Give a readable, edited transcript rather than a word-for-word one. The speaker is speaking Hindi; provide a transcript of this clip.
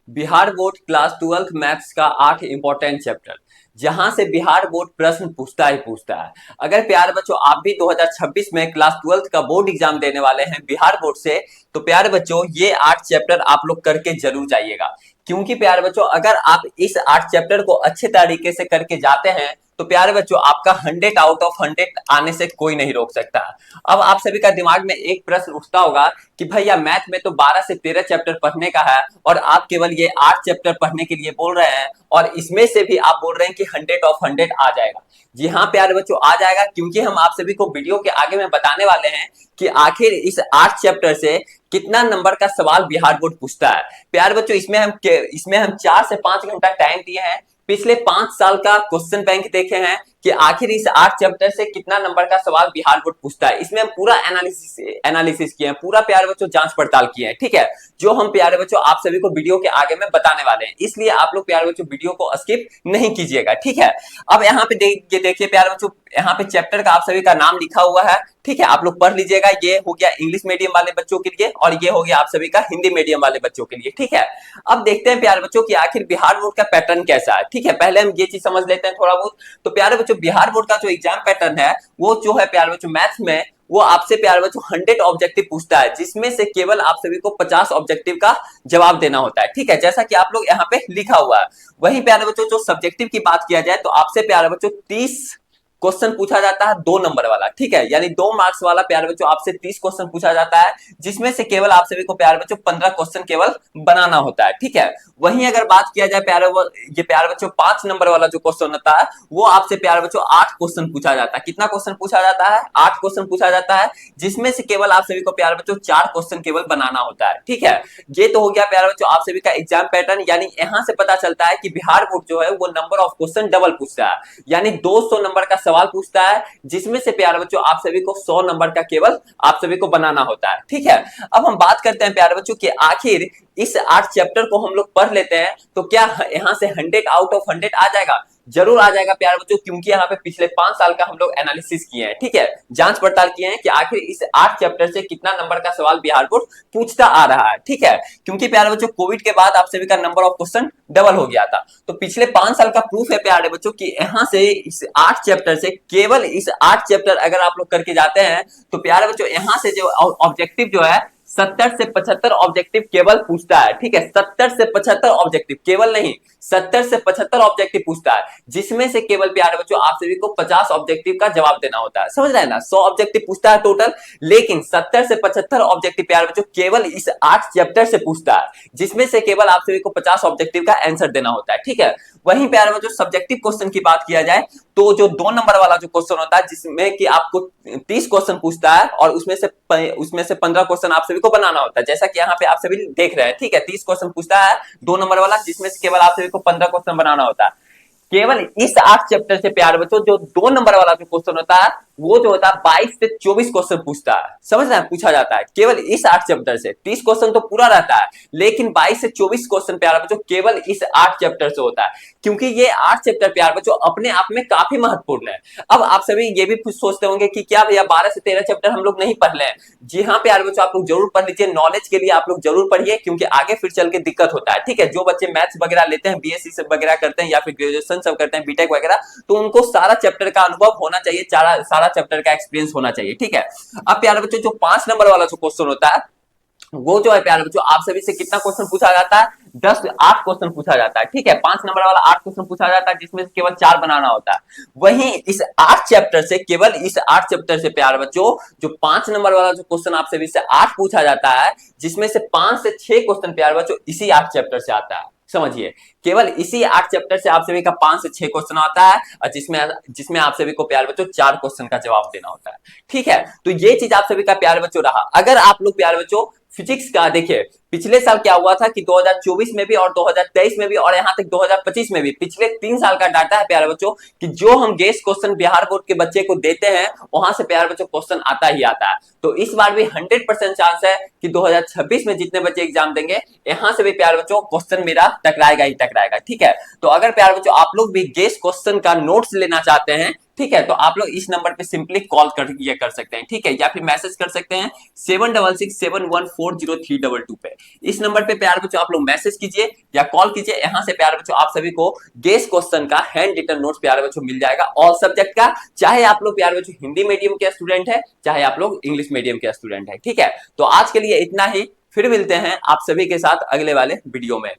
Bihar board class 12th maths का 8 इंपॉर्टेंट चैप्टर, जहां से बिहार बोर्ड प्रश्न पूछता ही पूछता है। अगर प्यारे बच्चों आप भी 2026 में क्लास 12th का बोर्ड एग्जाम देने वाले हैं बिहार बोर्ड से, तो प्यारे बच्चों ये 8 चैप्टर आप लोग करके जरूर जाइएगा। क्योंकि प्यारे बच्चों अगर आप इस 8 चैप्टर को अच्छे तरीके से करके जाते हैं तो प्यारे बच्चों आपका 100 आउट ऑफ 100 आने से कोई नहीं रोक सकता। अब आप सभी का दिमाग में एक प्रश्न उठता होगा कि भैया मैथ में तो 12 से 13 चैप्टर पढ़ने का है और आप केवल ये 8 चैप्टर पढ़ने के लिए बोल रहे हैं और इसमें से भी आप बोल रहे हैं कि 100 ऑफ 100 आ जाएगा। जी हाँ प्यारे बच्चों आ जाएगा, क्योंकि हम आप सभी को वीडियो के आगे में बताने वाले हैं कि आखिर इस 8 चैप्टर से कितना नंबर का सवाल बिहार बोर्ड पूछता है। प्यारे बच्चों इसमें हम 4 से 5 घंटा टाइम दिए हैं, पिछले 5 साल का क्वेश्चन बैंक देखे हैं कि आखिर इस 8 चैप्टर से कितना नंबर का सवाल बिहार बोर्ड पूछता है। इसमें हम पूरा एनालिसिस किए हैं, पूरा प्यारे बच्चों जांच पड़ताल किए हैं, ठीक है, जो हम प्यारे बच्चों आप सभी को वीडियो के आगे में बताने वाले हैं। इसलिए आप लोग प्यारे बच्चों वीडियो को स्किप नहीं कीजिएगा, ठीक है। अब यहाँ पे देखिए प्यारे बच्चों, यहाँ पे चैप्टर का आप सभी का नाम लिखा हुआ है, ठीक है, आप लोग पढ़ लीजिएगा। ये हो गया इंग्लिश मीडियम वाले बच्चों के लिए और ये हो गया आप सभी का हिंदी मीडियम वाले बच्चों के लिए, ठीक है। अब देखते हैं प्यारे बच्चों कि आखिर बिहार बोर्ड का पैटर्न कैसा है, ठीक है। पहले हम ये चीज समझ लेते हैं थोड़ा बहुत। तो प्यारे बच्चों बिहार बोर्ड का जो एग्जाम पैटर्न है वो जो है प्यारे बच्चों मैथ्स में वो आपसे प्यारे बच्चों 100 ऑब्जेक्टिव पूछता है, जिसमें से केवल आप सभी को 50 ऑब्जेक्टिव का जवाब देना होता है, ठीक है, जैसा कि आप लोग यहाँ पे लिखा हुआ है। वहीं प्यारे बच्चों जो सब्जेक्टिव की बात किया जाए तो आपसे प्यारे बच्चों 30 क्वेश्चन पूछा जाता है 2 नंबर वाला, ठीक है, यानी 2 मार्क्स वाला प्यारे बच्चों आपसे 30 क्वेश्चन पूछा जाता है, जिसमें से केवल आप सभी को प्यारे बच्चों 15 क्वेश्चन केवल बनाना होता है, ठीक है। वहीं अगर बात किया जाए ये प्यारे बच्चों 5 नंबर वाला जो क्वेश्चन होता है वो आपसे प्यारे बच्चों 8 क्वेश्चन पूछा जाता है। कितना क्वेश्चन पूछा जाता है? 8 क्वेश्चन पूछा जाता है, जिसमें से केवल आप सभी को प्यारे बच्चों 4 क्वेश्चन केवल बनाना होता है, ठीक है। ये तो हो गया प्यारे बच्चों आप सभी का एग्जाम पैटर्न, यानी यहाँ से पता चलता है कि बिहार बोर्ड जो है वो नंबर ऑफ क्वेश्चन डबल पूछता है, यानी 200 नंबर का सवाल पूछता है, जिसमें से प्यारे बच्चों आप सभी को 100 नंबर का केवल आप सभी को बनाना होता है, ठीक है। अब हम बात करते हैं प्यारे बच्चों कि आखिर इस 8 चैप्टर को हम लोग पढ़ लेते हैं तो क्या यहाँ से 100 आउट ऑफ 100 आ जाएगा? जरूर आ जाएगा प्यारे बच्चों, क्योंकि यहाँ पे पिछले 5 साल का हम लोग एनालिसिस किए हैं, ठीक है, जांच पड़ताल किए हैं कि आखिर इस 8 चैप्टर से कितना नंबर का सवाल बिहार बोर्ड पूछता आ रहा है, ठीक है। क्योंकि प्यारे बच्चों कोविड के बाद आप सभी का नंबर ऑफ क्वेश्चन डबल हो गया था, तो पिछले 5 साल का प्रूफ है प्यारे बच्चों कि यहाँ से इस 8 चैप्टर से केवल इस 8 चैप्टर अगर आप लोग करके जाते हैं तो प्यारे बच्चों यहाँ से जो ऑब्जेक्टिव जो है 70 से 75 ऑब्जेक्टिव केवल पूछता है, ठीक है, 70 से 75 ऑब्जेक्टिव, केवल नहीं 70 से 75 ऑब्जेक्टिव पूछता है, जिसमें से केवल प्यारे बच्चों आप सभी को 50 ऑब्जेक्टिव का जवाब देना होता है, समझ रहे हैं ना। 100 ऑब्जेक्टिव पूछता है टोटल, लेकिन 70 से 75 ऑब्जेक्टिव प्यारे बच्चों केवल इस 8 चैप्टर से पूछता है, जिसमें से केवल आप सभी को 50 ऑब्जेक्टिव का आंसर देना होता है, ठीक है। वहीं प्यारे बच्चों सब्जेक्टिव क्वेश्चन की बात किया जाए तो जो 2 नंबर वाला जो क्वेश्चन होता है जिसमें कि आपको 30 क्वेश्चन पूछता है और उसमें से 15 क्वेश्चन आप सभी को बनाना होता है, जैसा कि यहाँ पे आप सभी देख रहे हैं, ठीक है। 30 क्वेश्चन पूछता है 2 नंबर वाला, जिसमें से केवल आप सभी को 15 क्वेश्चन बनाना होता है। केवल इस 8 चैप्टर से प्यारे बच्चों जो 2 नंबर वाला जो क्वेश्चन होता है वो जो होता है 22 से 24 क्वेश्चन पूछता है, समझ रहे हैं, पूछा जाता है केवल इस 8 चैप्टर से। 30 क्वेश्चन तो पूरा रहता है, लेकिन 22 से 24 क्वेश्चन प्यारे बच्चों केवल इस 8 चैप्टर से होता है, क्योंकि ये 8 चैप्टर प्यारे बच्चों अपने आप में काफी महत्वपूर्ण है। अब आप सभी ये भी सोचते होंगे कि क्या भैया 12 से 13 चैप्टर हम लोग नहीं पढ़ ले। जी हाँ प्यारे बच्चों आप लोग जरूर पढ़ लीजिए, नॉलेज के लिए आप लोग जरूर पढ़िए, क्योंकि आगे फिर चल के दिक्कत होता है, ठीक है। जो बच्चे मैथ्स वगैरह लेते हैं, बीएससी सब वगैरह करते हैं या फिर ग्रेजुएशन सब करते हैं, बीटेक वगैरह, तो उनको सारा चैप्टर का अनुभव होना चाहिए, सारा चैप्टर का एक्सपीरियंस होना चाहिए, ठीक है। अब प्यारे बच्चों जो 5 नंबर वाला जो क्वेश्चन होता है वो जो है प्यारे बच्चों आप सभी से कितना क्वेश्चन पूछा जाता है? 8 क्वेश्चन पूछा जाता है, ठीक है। 5 नंबर वाला 8 क्वेश्चन पूछा जाता है, जिसमें से केवल 4 बनाना होता है। वहीं इस 8 चैप्टर से केवल इस 8 चैप्टर से प्यारे बच्चों जो 5 नंबर वाला जो क्वेश्चन आप सभी से 8 पूछा जाता है, जिसमें से 5 से 6 क्वेश्चन प्यारे बच्चों इसी 8 चैप्टर से आता है, समझिए, केवल इसी 8 चैप्टर से आप सभी का 5 से 6 क्वेश्चन आता है और जिसमें आप सभी को प्यारे बच्चों 4 क्वेश्चन का जवाब देना होता है, ठीक है। तो ये चीज आप सभी का प्यारे बच्चों रहा। अगर आप लोग प्यारे बच्चों फिजिक्स का देखिए, पिछले साल क्या हुआ था कि 2024 में भी और 2023 में भी और यहाँ तक 2025 में भी पिछले 3 साल का डाटा है प्यारे बच्चों कि जो हम गेस क्वेश्चन बिहार बोर्ड के बच्चे को देते हैं वहां से प्यारे बच्चों क्वेश्चन आता ही आता है। तो इस बार भी 100% चांस है कि 2026 में जितने बच्चे एग्जाम देंगे यहाँ से भी प्यारे बच्चों क्वेश्चन मेरा टकराएगा ही टकराएगा, ठीक है। तो अगर प्यारे बच्चों आप लोग भी गेस क्वेश्चन का नोट्स लेना चाहते हैं, ठीक है, तो आप लोग इस नंबर पे सिंपली कॉल कर सकते हैं, ठीक है, या फिर मैसेज कर सकते हैं 7667140322 पे। इस नंबर पे प्यारे बच्चों आप लोग मैसेज कीजिए या कॉल कीजिए। यहाँ से प्यारे बच्चों आप सभी को गेस क्वेश्चन का हैंड रिटन नोट्स प्यारे बच्चों मिल जाएगा ऑल सब्जेक्ट का, चाहे आप लोग प्यारे बच्चों हिंदी मीडियम के स्टूडेंट है, चाहे आप लोग इंग्लिश मीडियम के स्टूडेंट है। ठीक है, तो आज के लिए इतना ही, फिर मिलते हैं आप सभी के साथ अगले वाले वीडियो में।